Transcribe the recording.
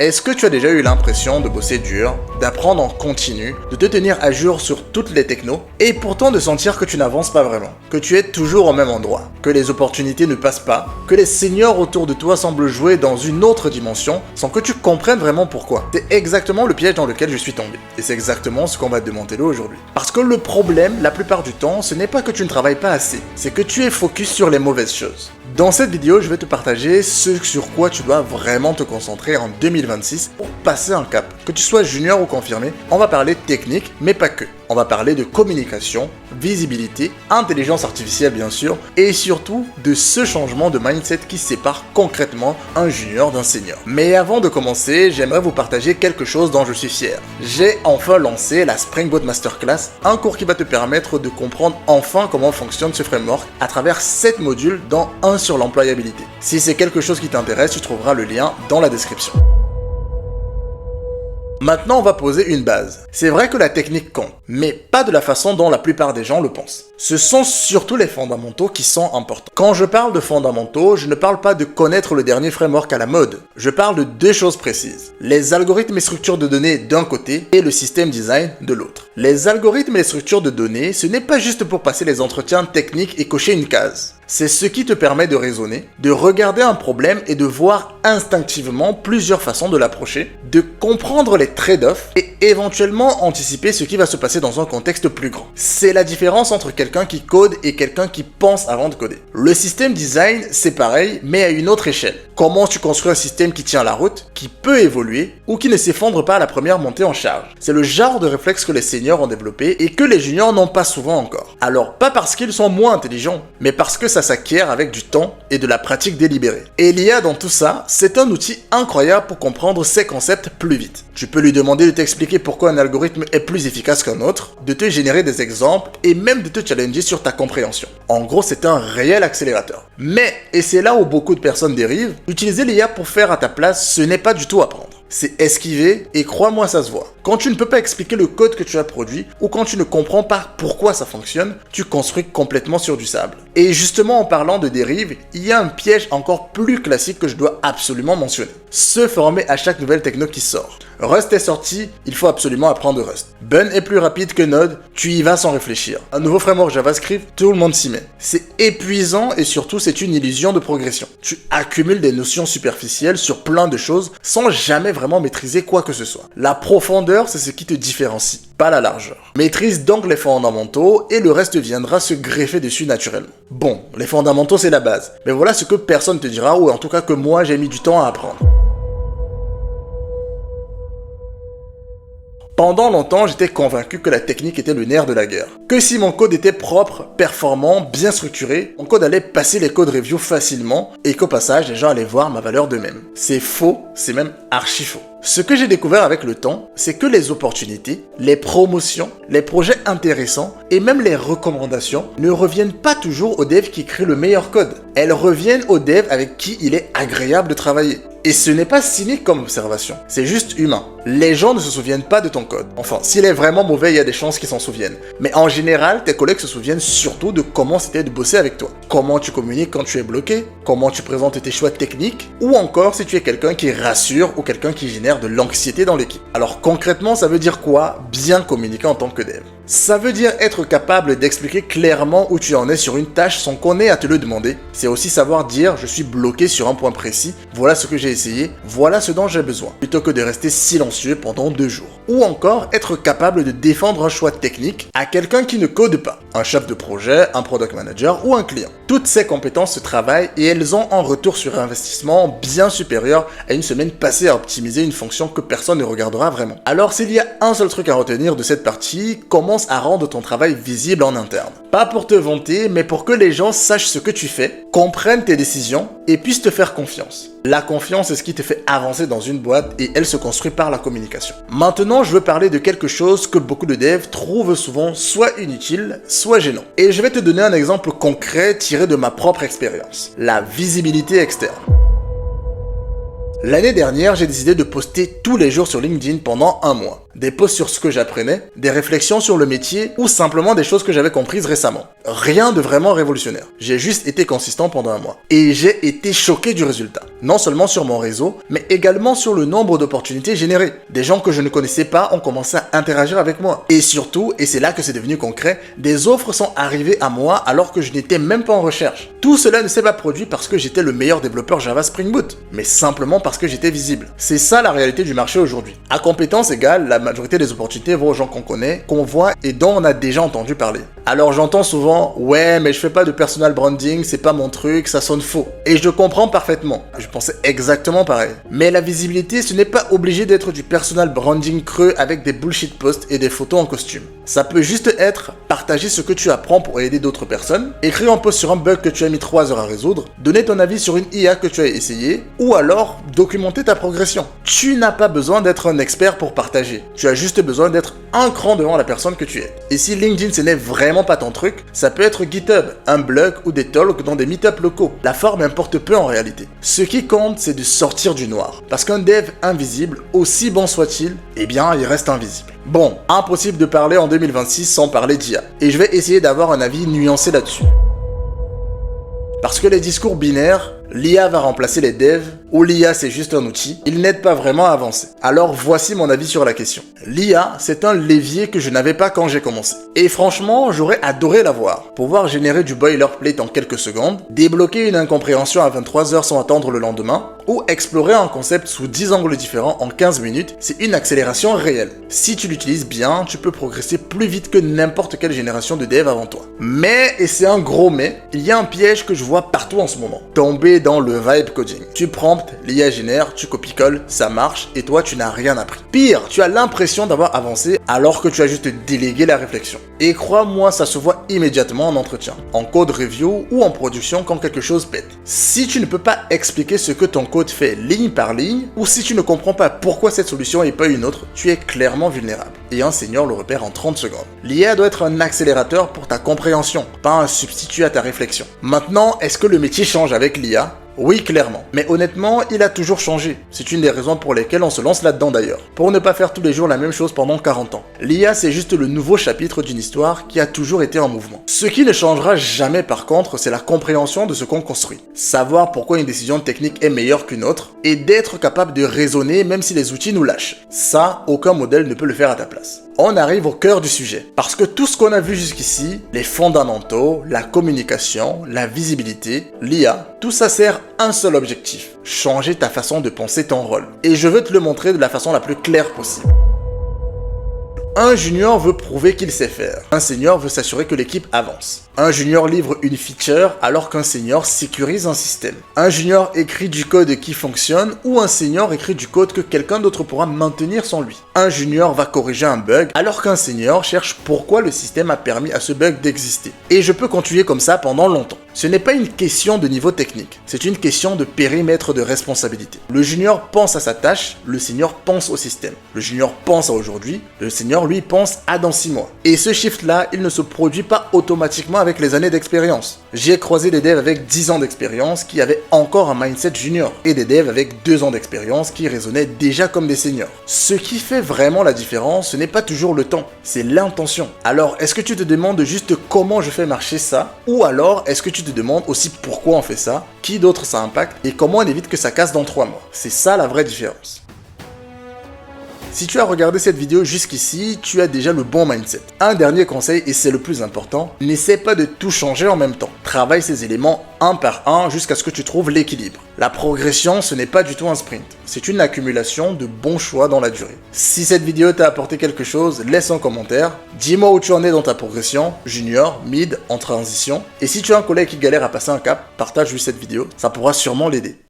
Est-ce que tu as déjà eu l'impression de bosser dur, d'apprendre en continu, de te tenir à jour sur toutes les technos, et pourtant de sentir que tu n'avances pas vraiment, que tu es toujours au même endroit, que les opportunités ne passent pas, que les seniors autour de toi semblent jouer dans une autre dimension sans que tu comprennes vraiment pourquoi? C'est exactement le piège dans lequel je suis tombé, et c'est exactement ce qu'on va te démanteler aujourd'hui. Parce que le problème, la plupart du temps, ce n'est pas que tu ne travailles pas assez, c'est que tu es focus sur les mauvaises choses. Dans cette vidéo, je vais te partager ce sur quoi tu dois vraiment te concentrer en 2026 pour passer un cap. Que tu sois junior ou confirmé, on va parler technique, mais pas que. On va parler de communication, visibilité, intelligence artificielle bien sûr, et surtout de ce changement de mindset qui sépare concrètement un junior d'un senior. Mais avant de commencer, j'aimerais vous partager quelque chose dont je suis fier. J'ai enfin lancé la Spring Boot Masterclass, un cours qui va te permettre de comprendre enfin comment fonctionne ce framework à travers 7 modules dont un sur l'employabilité. Si c'est quelque chose qui t'intéresse, tu trouveras le lien dans la description. Maintenant, on va poser une base. C'est vrai que la technique compte, mais pas de la façon dont la plupart des gens le pensent. Ce sont surtout les fondamentaux qui sont importants. Quand je parle de fondamentaux, je ne parle pas de connaître le dernier framework à la mode. Je parle de deux choses précises. Les algorithmes et structures de données d'un côté et le système design de l'autre. Les algorithmes et les structures de données, ce n'est pas juste pour passer les entretiens techniques et cocher une case. C'est ce qui te permet de raisonner, de regarder un problème et de voir instinctivement plusieurs façons de l'approcher, de comprendre les trade-offs et éventuellement anticiper ce qui va se passer dans un contexte plus grand. C'est la différence entre quelqu'un qui code et quelqu'un qui pense avant de coder. Le système design, c'est pareil, mais à une autre échelle. Comment tu construis un système qui tient la route, qui peut évoluer ou qui ne s'effondre pas à la première montée en charge. C'est le genre de réflexe que les seniors ont développé et que les juniors n'ont pas souvent encore. Alors, pas parce qu'ils sont moins intelligents, mais parce que ça s'acquiert avec du temps et de la pratique délibérée. Et l'IA dans tout ça, c'est un outil incroyable pour comprendre ces concepts plus vite. Tu peux lui demander de t'expliquer pourquoi un algorithme est plus efficace qu'un autre, de te générer des exemples et même de te challenger sur ta compréhension. En gros, c'est un réel accélérateur. Mais, et c'est là où beaucoup de personnes dérivent, utiliser l'IA pour faire à ta place, ce n'est pas du tout apprendre. C'est esquiver et crois-moi ça se voit. Quand tu ne peux pas expliquer le code que tu as produit ou quand tu ne comprends pas pourquoi ça fonctionne, tu construis complètement sur du sable. Et justement en parlant de dérive, il y a un piège encore plus classique que je dois absolument mentionner. Se former à chaque nouvelle techno qui sort. Rust est sorti, il faut absolument apprendre Rust. Bun est plus rapide que Node, tu y vas sans réfléchir. Un nouveau framework JavaScript, tout le monde s'y met. C'est épuisant et surtout c'est une illusion de progression. Tu accumules des notions superficielles sur plein de choses sans jamais vraiment maîtriser quoi que ce soit. La profondeur, c'est ce qui te différencie, pas la largeur. Maîtrise donc les fondamentaux et le reste viendra se greffer dessus naturellement. Bon, les fondamentaux c'est la base, mais voilà ce que personne te dira ou en tout cas que moi j'ai mis du temps à apprendre. Pendant longtemps, j'étais convaincu que la technique était le nerf de la guerre. Que si mon code était propre, performant, bien structuré, mon code allait passer les code reviews facilement et qu'au passage, les gens allaient voir ma valeur d'eux-mêmes. C'est faux, c'est même archi faux. Ce que j'ai découvert avec le temps, c'est que les opportunités, les promotions, les projets intéressants et même les recommandations ne reviennent pas toujours aux devs qui créent le meilleur code. Elles reviennent aux devs avec qui il est agréable de travailler. Et ce n'est pas cynique comme observation, c'est juste humain. Les gens ne se souviennent pas de ton code. Enfin, s'il est vraiment mauvais, il y a des chances qu'ils s'en souviennent. Mais en général, tes collègues se souviennent surtout de comment c'était de bosser avec toi. Comment tu communiques quand tu es bloqué, comment tu présentes tes choix techniques, ou encore si tu es quelqu'un qui rassure ou quelqu'un qui génère de l'anxiété dans l'équipe. Alors concrètement, ça veut dire quoi, bien communiquer en tant que dev? Ça veut dire être capable d'expliquer clairement où tu en es sur une tâche sans qu'on ait à te le demander. C'est aussi savoir dire je suis bloqué sur un point précis, voilà ce que j'ai essayé, voilà ce dont j'ai besoin, plutôt que de rester silencieux pendant 2 jours. Ou encore être capable de défendre un choix technique à quelqu'un qui ne code pas, un chef de projet, un product manager ou un client. Toutes ces compétences se travaillent et elles ont un retour sur investissement bien supérieur à une semaine passée à optimiser une fonction que personne ne regardera vraiment. Alors s'il y a un seul truc à retenir de cette partie, commence à rendre ton travail visible en interne. Pas pour te vanter, mais pour que les gens sachent ce que tu fais, comprennent tes décisions et puissent te faire confiance. La confiance est ce qui te fait avancer dans une boîte et elle se construit par la communication. Maintenant, je veux parler de quelque chose que beaucoup de devs trouvent souvent soit inutile, soit gênant. Et je vais te donner un exemple concret tiré de ma propre expérience. La visibilité externe. L'année dernière, j'ai décidé de poster tous les jours sur LinkedIn pendant un mois. Des posts sur ce que j'apprenais, des réflexions sur le métier ou simplement des choses que j'avais comprises récemment. Rien de vraiment révolutionnaire. J'ai juste été consistant pendant un mois. Et j'ai été choqué du résultat. Non seulement sur mon réseau, mais également sur le nombre d'opportunités générées. Des gens que je ne connaissais pas ont commencé à interagir avec moi. Et surtout, et c'est là que c'est devenu concret, des offres sont arrivées à moi alors que je n'étais même pas en recherche. Tout cela ne s'est pas produit parce que j'étais le meilleur développeur Java Spring Boot, mais simplement parce que j'étais visible. C'est ça la réalité du marché aujourd'hui. À compétence égale, la majorité des opportunités vont aux gens qu'on connaît, qu'on voit et dont on a déjà entendu parler. Alors j'entends souvent, ouais, mais je fais pas de personal branding, c'est pas mon truc, ça sonne faux. Et je comprends parfaitement. Je pensais exactement pareil. Mais la visibilité, ce n'est pas obligé d'être du personal branding creux avec des bullshit posts et des photos en costume. Ça peut juste être partager ce que tu apprends pour aider d'autres personnes, écrire un post sur un bug que tu as mis 3 heures à résoudre, donner ton avis sur une IA que tu as essayé, ou alors documenter ta progression. Tu n'as pas besoin d'être un expert pour partager. Tu as juste besoin d'être un cran devant la personne que tu es. Et si LinkedIn ce n'est vraiment pas ton truc, ça peut être GitHub, un blog ou des talks dans des meet-up locaux. La forme importe peu en réalité. Ce qui compte, c'est de sortir du noir. Parce qu'un dev invisible, aussi bon soit-il, eh bien, il reste invisible. Bon, impossible de parler en 2026 sans parler d'IA. Et je vais essayer d'avoir un avis nuancé là-dessus. Parce que les discours binaires, l'IA va remplacer les devs, ou l'IA c'est juste un outil, ils n'aident pas vraiment à avancer. Alors voici mon avis sur la question. L'IA, c'est un levier que je n'avais pas quand j'ai commencé. Et franchement, j'aurais adoré l'avoir. Pouvoir générer du boilerplate en quelques secondes, débloquer une incompréhension à 23 heures sans attendre le lendemain, ou explorer un concept sous 10 angles différents en 15 minutes, c'est une accélération réelle. Si tu l'utilises bien, tu peux progresser plus vite que n'importe quelle génération de dev avant toi. Mais, et c'est un gros mais, il y a un piège que je vois partout en ce moment. Tomber dans le vibe coding. Tu promptes, l'IA génère, tu copies-colles, ça marche, et toi tu n'as rien appris. Pire, tu as l'impression d'avoir avancé alors que tu as juste délégué la réflexion. Et crois-moi, ça se voit immédiatement en entretien, en code review ou en production quand quelque chose pète. Si tu ne peux pas expliquer ce que ton code fait ligne par ligne, ou si tu ne comprends pas pourquoi cette solution et pas une autre, tu es clairement vulnérable. Et un senior le repère en 30 secondes. L'IA doit être un accélérateur pour ta compréhension, pas un substitut à ta réflexion. Maintenant, est-ce que le métier change avec l'IA ? Oui, clairement. Mais honnêtement, il a toujours changé. C'est une des raisons pour lesquelles on se lance là-dedans d'ailleurs. Pour ne pas faire tous les jours la même chose pendant 40 ans. L'IA, c'est juste le nouveau chapitre d'une histoire qui a toujours été en mouvement. Ce qui ne changera jamais par contre, c'est la compréhension de ce qu'on construit. Savoir pourquoi une décision technique est meilleure qu'une autre, et d'être capable de raisonner même si les outils nous lâchent. Ça, aucun modèle ne peut le faire à ta place. On arrive au cœur du sujet. Parce que tout ce qu'on a vu jusqu'ici, les fondamentaux, la communication, la visibilité, l'IA, tout ça sert un seul objectif. Changer ta façon de penser ton rôle. Et je veux te le montrer de la façon la plus claire possible. Un junior veut prouver qu'il sait faire. Un senior veut s'assurer que l'équipe avance. Un junior livre une feature alors qu'un senior sécurise un système. Un junior écrit du code qui fonctionne ou un senior écrit du code que quelqu'un d'autre pourra maintenir sans lui. Un junior va corriger un bug alors qu'un senior cherche pourquoi le système a permis à ce bug d'exister. Et je peux continuer comme ça pendant longtemps. Ce n'est pas une question de niveau technique, c'est une question de périmètre de responsabilité. Le junior pense à sa tâche, le senior pense au système. Le junior pense à aujourd'hui, le senior lui pense à dans 6 mois. Et ce shift-là, il ne se produit pas automatiquement avec les années d'expérience. J'ai croisé des devs avec 10 ans d'expérience qui avaient encore un mindset junior, et des devs avec 2 ans d'expérience qui raisonnaient déjà comme des seniors. Ce qui fait vraiment la différence, ce n'est pas toujours le temps, c'est l'intention. Alors, est-ce que tu te demandes juste comment je fais marcher ça? Ou alors, est-ce que tu te demandes aussi pourquoi on fait ça, qui d'autre ça impacte, et comment on évite que ça casse dans 3 mois? C'est ça la vraie différence. Si tu as regardé cette vidéo jusqu'ici, tu as déjà le bon mindset. Un dernier conseil, et c'est le plus important, n'essaie pas de tout changer en même temps. Travaille ces éléments un par un jusqu'à ce que tu trouves l'équilibre. La progression, ce n'est pas du tout un sprint. C'est une accumulation de bons choix dans la durée. Si cette vidéo t'a apporté quelque chose, laisse un commentaire. Dis-moi où tu en es dans ta progression, junior, mid, en transition. Et si tu as un collègue qui galère à passer un cap, partage-lui cette vidéo, ça pourra sûrement l'aider.